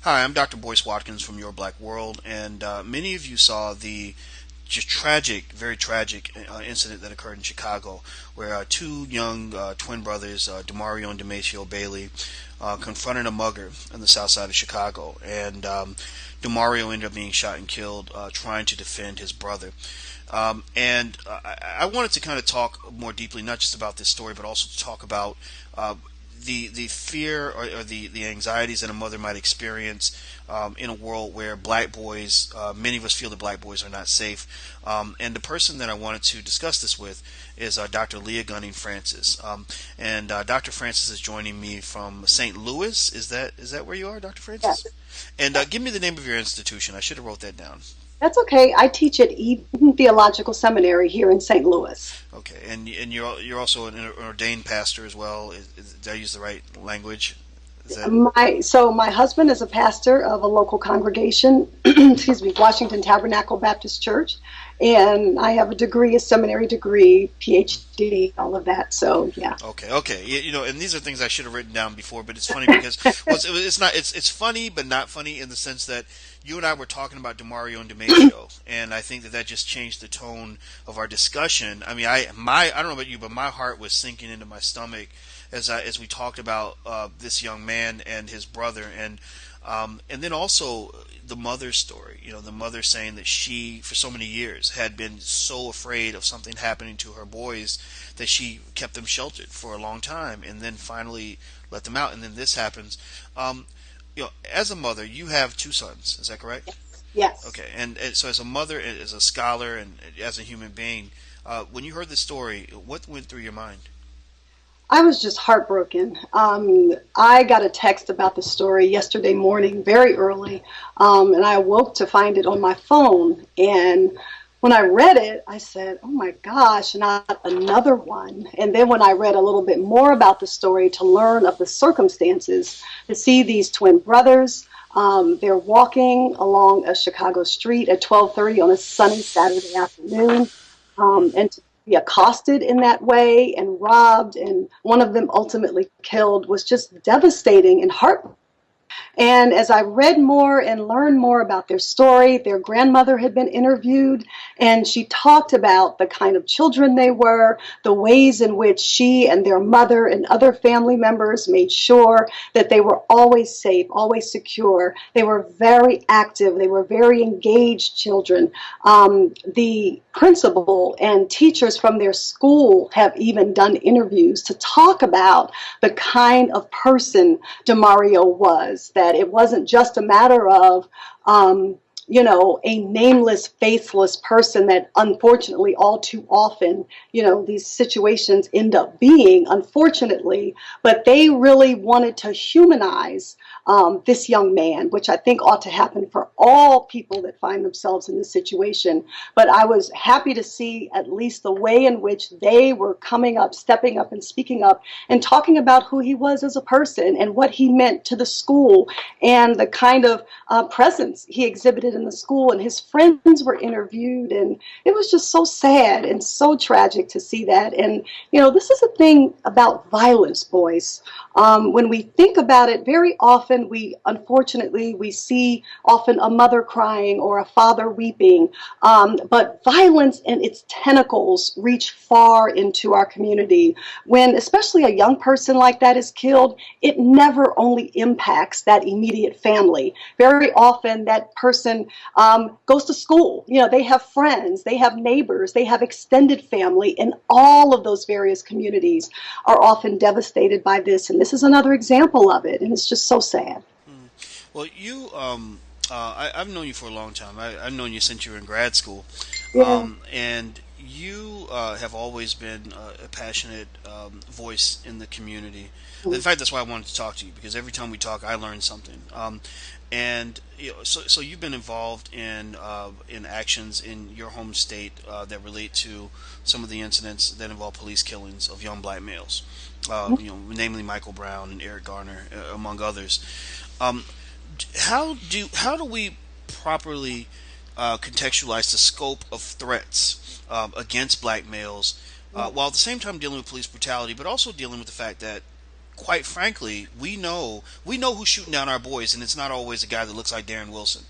Hi, I'm Dr. Boyce Watkins from Your Black World, and many of you saw the just tragic, very tragic incident that occurred in Chicago, where two young twin brothers, Demario and Tomatoes Bailey, confronted a mugger on the south side of Chicago, and Demario ended up being shot and killed trying to defend his brother. And I wanted to kind of talk more deeply, not just about this story, but also to talk about the fear or the anxieties that a mother might experience in a world where black boys, many of us feel that black boys are not safe. And the person that I wanted to discuss this with is Dr. Leah Gunning Francis. And Dr. Francis is joining me from St. Louis. Is that where you are, Dr. Francis? Yes, And give me the name of your institution. I should have wrote that down. that's okay. I teach at Eden Theological Seminary here in St. Louis. Okay, and you're also an ordained pastor as well. Did I use the right language? Is that My husband is a pastor of a local congregation, excuse me, Washington Tabernacle Baptist Church, and I have a degree, a seminary degree, PhD, all of that. So yeah. okay? Okay, and these are things I should have written down before, but it's funny because it's not it's funny, but not funny in the sense that you and I were talking about Demario and Tomatoes, and I think that just changed the tone of our discussion. I mean, I don't know about you, but my heart was sinking into my stomach as we talked about this young man and his brother, and then also the mother's story. The mother saying that she, for so many years, had been so afraid of something happening to her boys that she kept them sheltered for a long time, and then finally let them out, and then this happens. As a mother, you have two sons. Is that correct? Yes. Okay, and so as a mother, as a scholar, and as a human being, when you heard the story, what went through your mind? I was just heartbroken. I got a text about the story yesterday morning, very early, and I awoke to find it on my phone. And when I read it, I said, "Oh my gosh, not another one!" And then when I read a little bit more about the story to learn of the circumstances, to see these twin brothers, they're walking along a Chicago street at 12:30 on a sunny Saturday afternoon, and to be accosted in that way and robbed and one of them ultimately killed was just devastating and heartbreaking. And as I read more and learned more about their story, their grandmother had been interviewed, and she talked about the kind of children they were, the ways in which she and their mother and other family members made sure that they were always safe, always secure. They were very active, they were very engaged children. The principal and teachers from their school have even done interviews to talk about the kind of person Demario was, that it wasn't just a matter of, a nameless, faceless person that unfortunately all too often, these situations end up being, unfortunately, but they really wanted to humanize this young man, which I think ought to happen for all people that find themselves in this situation. But I was happy to see at least the way in which they were coming up, stepping up and speaking up and talking about who he was as a person and what he meant to the school and the kind of presence he exhibited in the school. And his friends were interviewed, and it was just so sad and so tragic to see that. And, this is a thing about violence, boys. When we think about it, very often unfortunately, we see often a mother crying or a father weeping, but violence and its tentacles reach far into our community. When especially a young person like that is killed, it never only impacts that immediate family. Very often that person goes to school. They have friends, they have neighbors, they have extended family, and all of those various communities are often devastated by this. And this is another example of it, and it's just so sad. Well, I've known you for a long time. I've known you since you were in grad school, Yeah. and you have always been a passionate voice in the community. In fact, that's why I wanted to talk to you, because every time we talk, I learn something. And so you've been involved in actions in your home state that relate to some of the incidents that involve police killings of young black males, namely Michael Brown and Eric Garner, among others. Um, how do we properly contextualize the scope of threats against black males, while at the same time dealing with police brutality, but also dealing with the fact that quite frankly, we know who's shooting down our boys, and it's not always a guy that looks like Darren Wilson.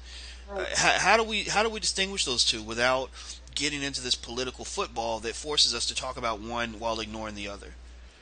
Right. How do we distinguish those two without getting into this political football that forces us to talk about one while ignoring the other?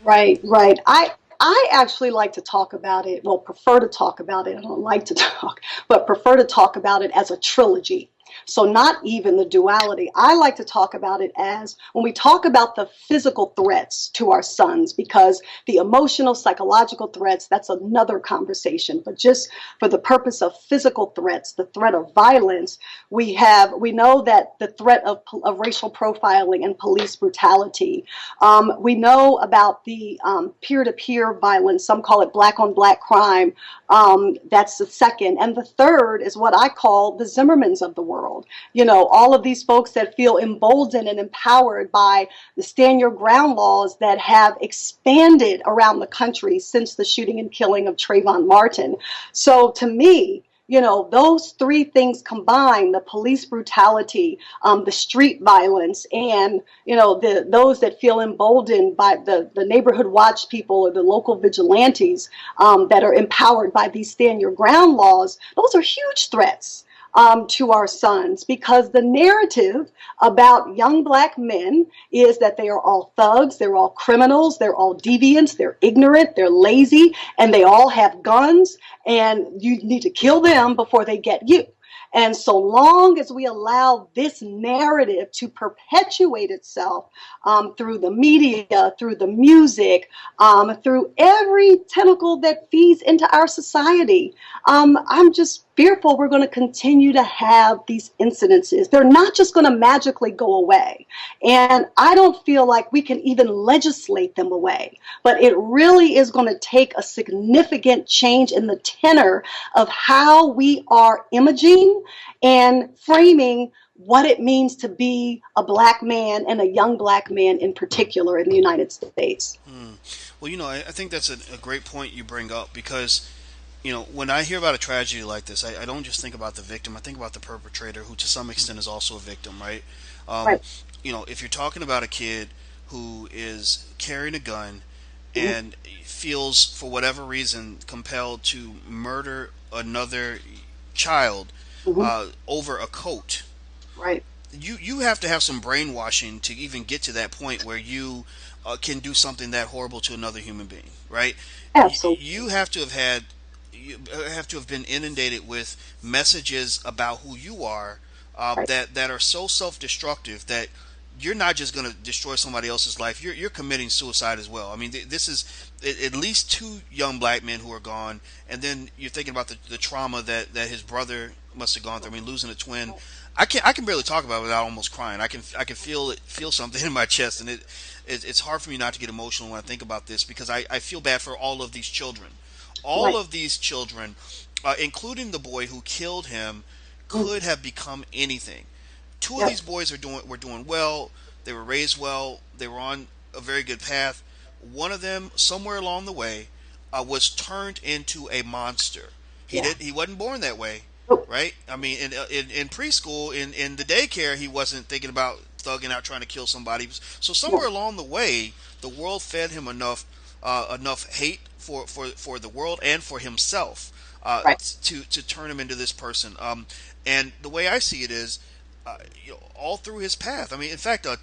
Right, right. I actually like to talk about it, well, prefer to talk about it. I don't like to talk, but prefer to talk about it as a trilogy. So not even the duality. I like to talk about it as when we talk about the physical threats to our sons, because the emotional, psychological threats, that's another conversation. But just for the purpose of physical threats, the threat of violence, we know that the threat of racial profiling and police brutality. We know about the peer-to-peer violence. Some call it black-on-black crime. That's the second. And the third is what I call the Zimmermans of the world. You know, all of these folks that feel emboldened and empowered by the stand your ground laws that have expanded around the country since the shooting and killing of Trayvon Martin. So to me, you know, those three things combined, the police brutality, the street violence, and, you know, those that feel emboldened by the neighborhood watch people or the local vigilantes that are empowered by these stand your ground laws, those are huge threats to our sons, because the narrative about young black men is that they are all thugs, they're all criminals, they're all deviants, they're ignorant, they're lazy, and they all have guns, and you need to kill them before they get you. And so long as we allow this narrative to perpetuate itself through the media, through the music, through every tentacle that feeds into our society, I'm just fearful we're going to continue to have these incidences. They're not just going to magically go away. And I don't feel like we can even legislate them away. But it really is going to take a significant change in the tenor of how we are imaging and framing what it means to be a black man, and a young black man in particular, in the United States. Well, I think that's a great point you bring up because when I hear about a tragedy like this, I don't just think about the victim. I think about the perpetrator, who to some extent is also a victim, right? Um, Right. if you're talking about a kid who is carrying a gun Mhm. and feels, for whatever reason, compelled to murder another child Mhm. over a coat, Right. you have to have some brainwashing to even get to that point where you can do something that horrible to another human being, right? Absolutely. You have to have been inundated with messages about who you are, Right. that are so self-destructive that you're not just going to destroy somebody else's life. You're committing suicide as well. I mean, this is at least two young black men who are gone, and then you're thinking about the trauma that his brother must have gone through. I mean, losing a twin. I can barely talk about it without almost crying. I can feel something in my chest, and it's hard for me not to get emotional when I think about this, because I feel bad for all of these children. All Right. of these children, including the boy who killed him, Mm. could have become anything. Two of Yep. these boys were doing well. They were raised well. They were on a very good path. One of them, somewhere along the way, was turned into a monster. Yeah. He wasn't born that way, Nope. right? I mean, in preschool, in the daycare, he wasn't thinking about thugging out trying to kill somebody. So somewhere No. along the way, the world fed him enough hate for the world and for himself, Right. to turn him into this person. And the way I see it is, all through his path. I mean, in fact, the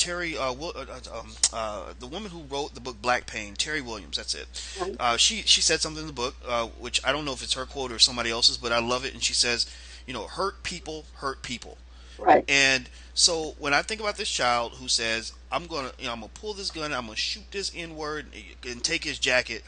woman who wrote the book Black Pain, Terry Williams, that's it. Right. She said something in the book, which I don't know if it's her quote or somebody else's, but I love it. And she says, hurt people hurt people. Right. And so when I think about this child who says, I'm gonna pull this gun, I'm gonna shoot this N word and take his jacket,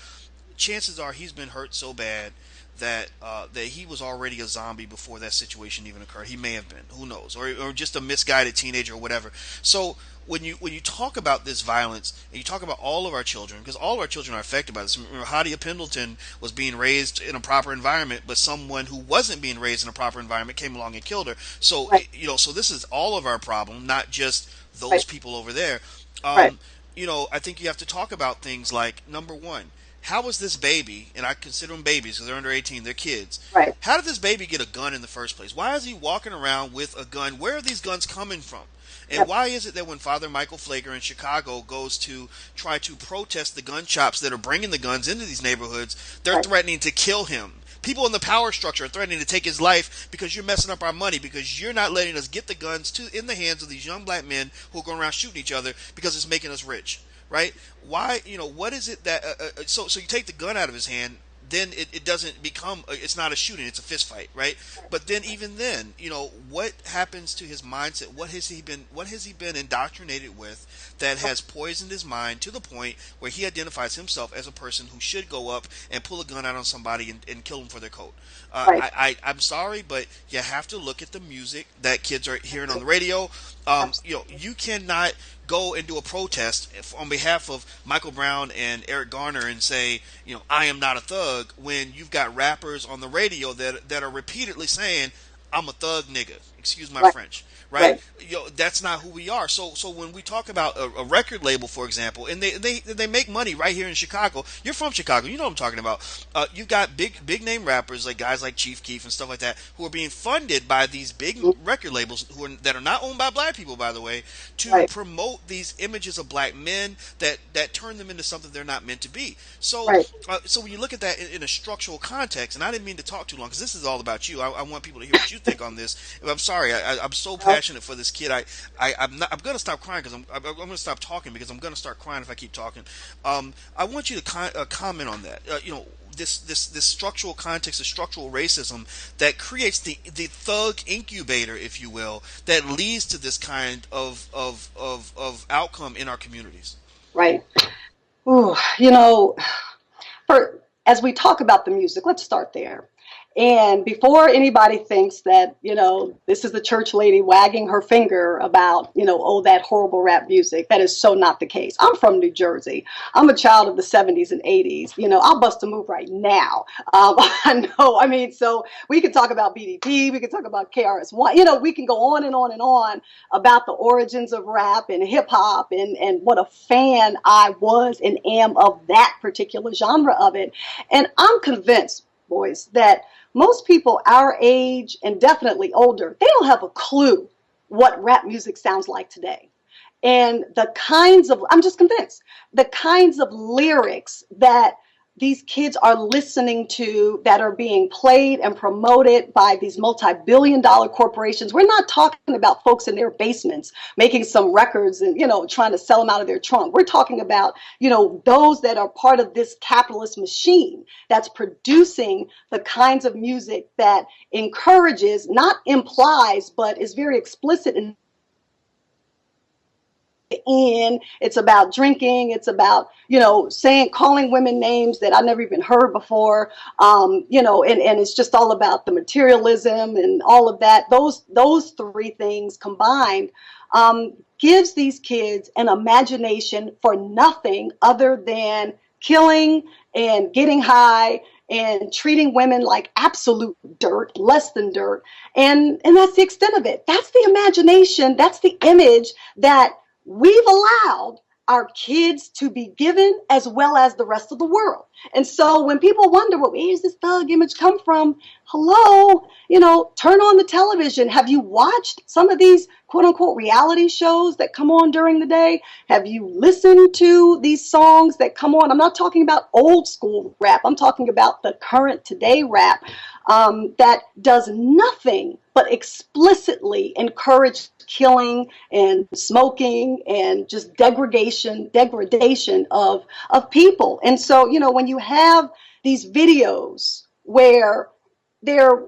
chances are he's been hurt so bad that he was already a zombie before that situation even occurred. He may have been, who knows, or just a misguided teenager or whatever. So when you talk about this violence and you talk about all of our children, because all of our children are affected by this. Remember, Hadia Pendleton was being raised in a proper environment, but someone who wasn't being raised in a proper environment came along and killed her. So Right. so this is all of our problem, not just those Right. people over there. Right. I think you have to talk about things like, number one, how was this baby, and I consider them babies because they're under 18, they're kids. Right. How did this baby get a gun in the first place? Why is he walking around with a gun? Where are these guns coming from? And Yep. why is it that when Father Michael Flager in Chicago goes to try to protest the gun shops that are bringing the guns into these neighborhoods, they're Right. threatening to kill him? People in the power structure are threatening to take his life because you're messing up our money, because you're not letting us get the guns in the hands of these young black men who are going around shooting each other because it's making us rich, right? Why, what is it that so you take the gun out of his hand, then it doesn't become, it's not a shooting, it's a fist fight, right? But then even then, what happens to his mindset? What has he been indoctrinated with that has poisoned his mind to the point where he identifies himself as a person who should go up and pull a gun out on somebody and kill them for their coat? Right. I'm sorry, but you have to look at the music that kids are hearing on the radio. You cannot go and do a protest on behalf of Michael Brown and Eric Garner and say, I am not a thug, when you've got rappers on the radio that are repeatedly saying, I'm a thug nigga. Excuse my Right. French. Right? Right. That's not who we are. So when we talk about a record label, for example, and they make money right here in Chicago. You're from Chicago, you know what I'm talking about. You've got big name rappers like guys like Chief Keef and stuff like that who are being funded by these big record labels that are not owned by black people, by the way, to Right. promote these images of black men that turn them into something they're not meant to be. So Right. so when you look at that in a structural context, and I didn't mean to talk too long because this is all about you. I want people to hear what you think on this. I'm sorry, I'm so passionate for this kid. I'm going to stop crying because I'm going to stop talking because I'm going to start crying if I keep talking. I want you to comment on that. This structural context, the structural racism that creates the thug incubator, if you will, that leads to this kind of outcome in our communities. Right. Ooh, for as we talk about the music, let's start there. And before anybody thinks that, this is the church lady wagging her finger about, oh, that horrible rap music, that is so not the case. I'm from New Jersey. I'm a child of the 70s and 80s. I'll bust a move right now. I know. I mean, so we could talk about BDP, we could talk about KRS-One, we can go on and on and on about the origins of rap and hip hop and what a fan I was and am of that particular genre of it. And I'm convinced, boys, that most people our age and definitely older, they don't have a clue what rap music sounds like today. And I'm just convinced, the kinds of lyrics that these kids are listening to that are being played and promoted by these multi-billion-dollar corporations. We're not talking about folks in their basements making some records and, trying to sell them out of their trunk. We're talking about, those that are part of this capitalist machine that's producing the kinds of music that encourages, not implies, but is very explicit it's about drinking, it's about calling women names that I never even heard before, and it's just all about the materialism and all of that. Those three things combined gives these kids an imagination for nothing other than killing and getting high and treating women like absolute dirt, less than dirt. And that's the extent of it. That's the imagination. That's the image that we've allowed our kids to be given, as well as the rest of the world. And so when people wonder, well, where does this thug image come from? Hello, turn on the television. Have you watched some of these quote unquote reality shows that come on during the day? Have you listened to these songs that come on? I'm not talking about old school rap. I'm talking about the current today rap that does nothing but explicitly encourage killing and smoking and just degradation of people. And so, when you have these videos where the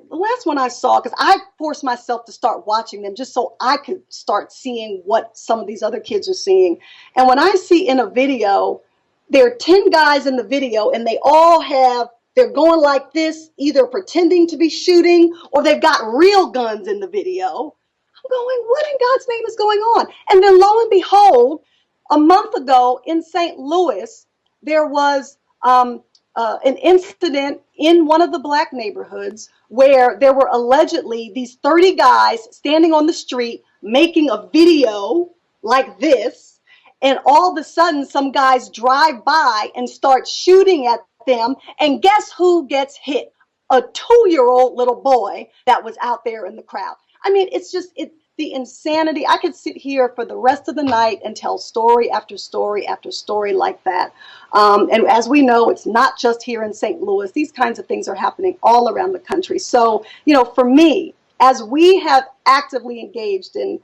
last one I saw, because I forced myself to start watching them just so I could start seeing what some of these other kids are seeing. And when I see in a video, there are 10 guys in the video and they're going like this, either pretending to be shooting or they've got real guns in the video. I'm going, what in God's name is going on? And then lo and behold, a month ago in St. Louis, there was an incident in one of the black neighborhoods where there were allegedly these 30 guys standing on the street making a video like this. and all of a sudden some guys drive by and start shooting at them, and guess who gets hit? A 2-year-old little boy that was out there in the crowd. I mean, it's just the insanity. I could sit here for the rest of the night and tell story after story after story like that. And as we know, it's not just here in St. Louis. These kinds of things are happening all around the country. So, for me, as we have actively engaged in,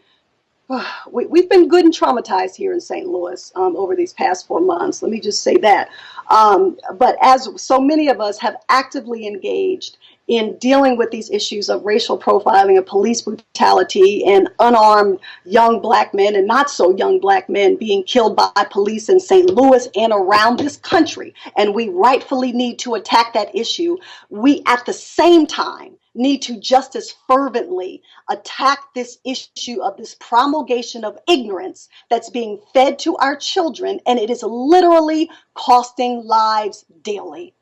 we've been good and traumatized here in St. Louis over these past 4 months. Let me just say that. But as so many of us have actively engaged in dealing with these issues of racial profiling and police brutality and unarmed young black men and not so young black men being killed by police in St. Louis and around this country, and we rightfully need to attack that issue, we at the same time need to just as fervently attack this issue of this promulgation of ignorance that's being fed to our children, and it is literally costing lives daily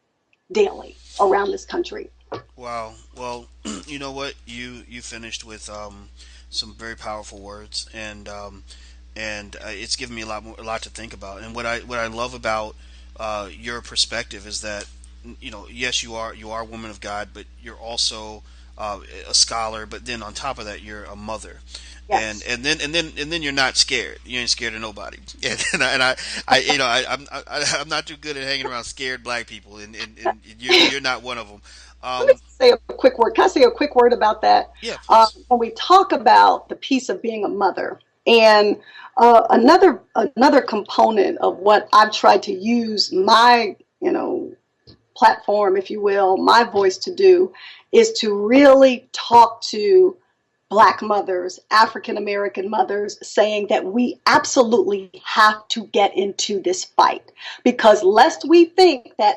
around this country. Wow. Well, you know what? You finished with some very powerful words, and it's given me a lot to think about. And what I love about your perspective is that, yes, you are a woman of God, but you're also a scholar. But then on top of that, you're a mother. And Yes. and then you're not scared. You ain't scared of nobody. I'm not too good at hanging around scared black people, and you're not one of them. Let me Um, say a quick word. Can I say a quick word about that? yeah, please. When we talk about the piece of being a mother, and another component of what I've tried to use my platform, if you will, my voice to do, is to really talk to Black mothers, African American mothers, saying that we absolutely have to get into this fight, because lest we think that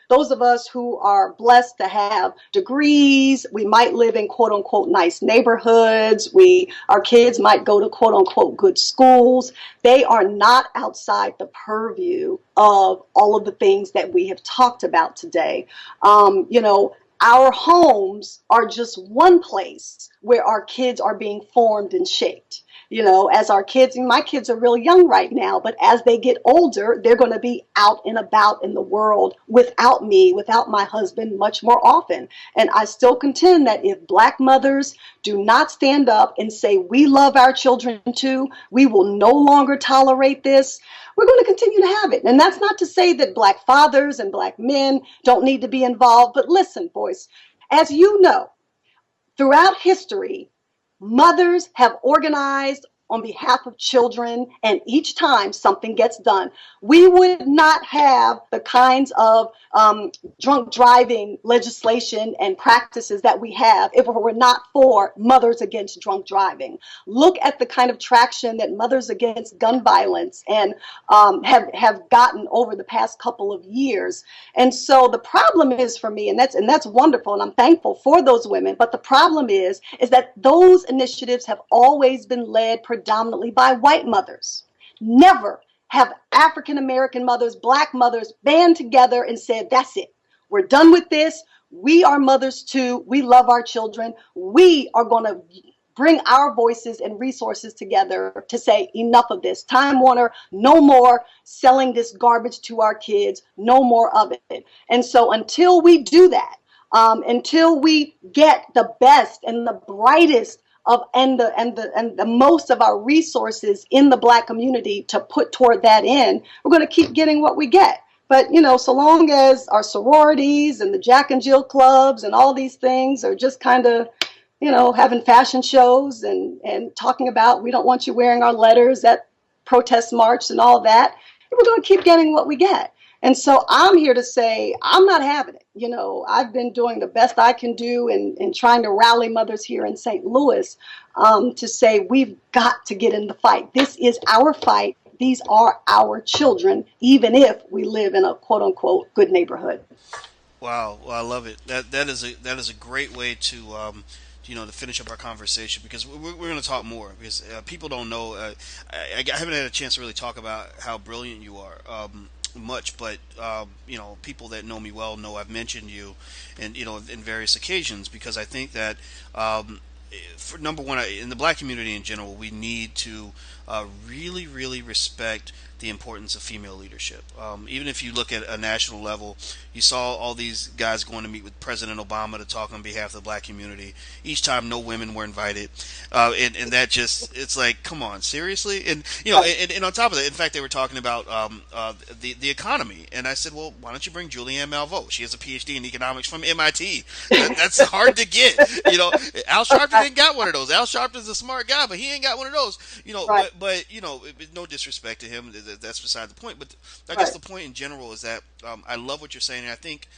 those of us who are blessed to have degrees, we might live in quote unquote nice neighborhoods, our kids might go to quote unquote good schools, they are not outside the purview of all of the things that we have talked about today. Our homes are just one place where our kids are being formed and shaped. As my kids are really young right now, but as they get older, they're going to be out and about in the world without me, without my husband, much more often. And I still contend that if Black mothers do not stand up and say, we love our children too, we will no longer tolerate this, we're going to continue to have it. And that's not to say that Black fathers and Black men don't need to be involved. But listen, boys, as you know, throughout history, mothers have organized on behalf of children, and each time something gets done, we would not have the kinds of drunk driving legislation and practices that we have if it were not for Mothers Against Drunk Driving. Look at the kind of traction that Mothers Against Gun Violence and have gotten over the past couple of years. And so the problem is for me, and that's wonderful, and I'm thankful for those women. But the problem is that those initiatives have always been led predominantly by white mothers. Never have African American mothers, Black mothers band together and said, that's it. We're done with this. We are mothers too. We love our children. We are going to bring our voices and resources together to say enough of this. Time Warner, no more selling this garbage to our kids, no more of it. And so until we do that, until we get the best and the brightest of and the most of our resources in the Black community to put toward that end, we're going to keep getting what we get. But so long as our sororities and the Jack and Jill clubs and all these things are just kind of having fashion shows and talking about, we don't want you wearing our letters at protest march and all that, we're going to keep getting what we get. And so I'm here to say, I'm not having it. I've been doing the best I can do in trying to rally mothers here in St. Louis to say, we've got to get in the fight. This is our fight. These are our children, even if we live in a quote unquote good neighborhood. Wow, well, I love it. That is a great way to to finish up our conversation, because we're going to talk more, because people don't know. I haven't had a chance to really talk about how brilliant you are. Much, but people that know me well know I've mentioned you, and in various occasions, because I think that for number one, in the black community in general, we need to really, really respect the importance of female leadership. Even if you look at a national level, you saw all these guys going to meet with President Obama to talk on behalf of the black community. Each time, no women were invited, and that just it's like, come on, seriously. And Right. and on top of that, in fact, they were talking about the economy, and I said, well, why don't you bring Julianne Malveaux? She has a PhD in economics from MIT. That's hard to get. Al Sharpton ain't got one of those. Al Sharpton's a smart guy, but he ain't got one of those. Right. But no disrespect to him. That's beside the point. But I guess Right. the point in general is that I love what you're saying. And I think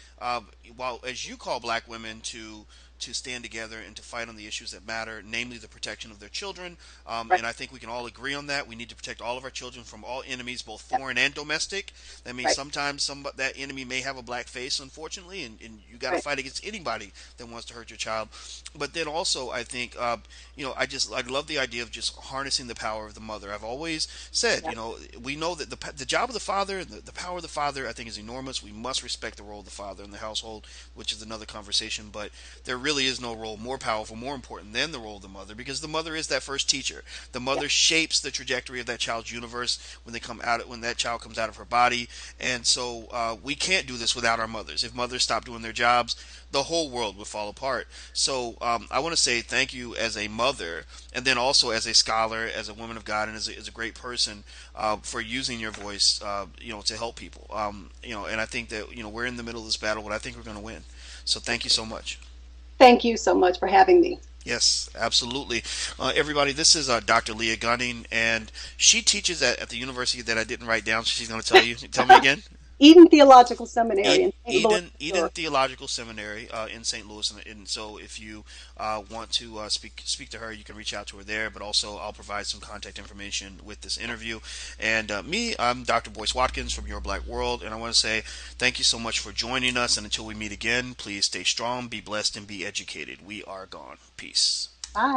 while as you call black women to stand together and to fight on the issues that matter, namely the protection of their children. Right. And I think we can all agree on that. We need to protect all of our children from all enemies, both Yep. foreign and domestic. That means Right. sometimes that enemy may have a black face, unfortunately, and you got to Right. fight against anybody that wants to hurt your child. But then also, I think, I love the idea of just harnessing the power of the mother. I've always said, Yep. we know that the job of the father, the power of the father, I think is enormous. We must respect the role of the father in the household, which is another conversation. But there really is no role more powerful, more important than the role of the mother, because the mother is that first teacher. The Yep. mother shapes the trajectory of that child's universe when that child comes out of her body. And so we can't do this without our mothers. If mothers stop doing their jobs, the whole world would fall apart. So I want to say thank you as a mother, and then also as a scholar, as a woman of God, and as a great person for using your voice, to help people. And I think that we're in the middle of this battle, but I think we're going to win. So thank you so much. Thank you so much for having me. Yes, absolutely. Everybody, this is Dr. Leah Gunning, and she teaches at the university that I didn't write down. So she's going to tell you. Tell me again. Eden Theological Seminary in St. Louis, Eden Missouri. Theological Seminary in St. Louis, and so if you want to speak to her, you can reach out to her there. But also, I'll provide some contact information with this interview. And I'm Dr. Boyce Watkins from Your Black World, and I want to say thank you so much for joining us. And until we meet again, please stay strong, be blessed, and be educated. We are gone. Peace.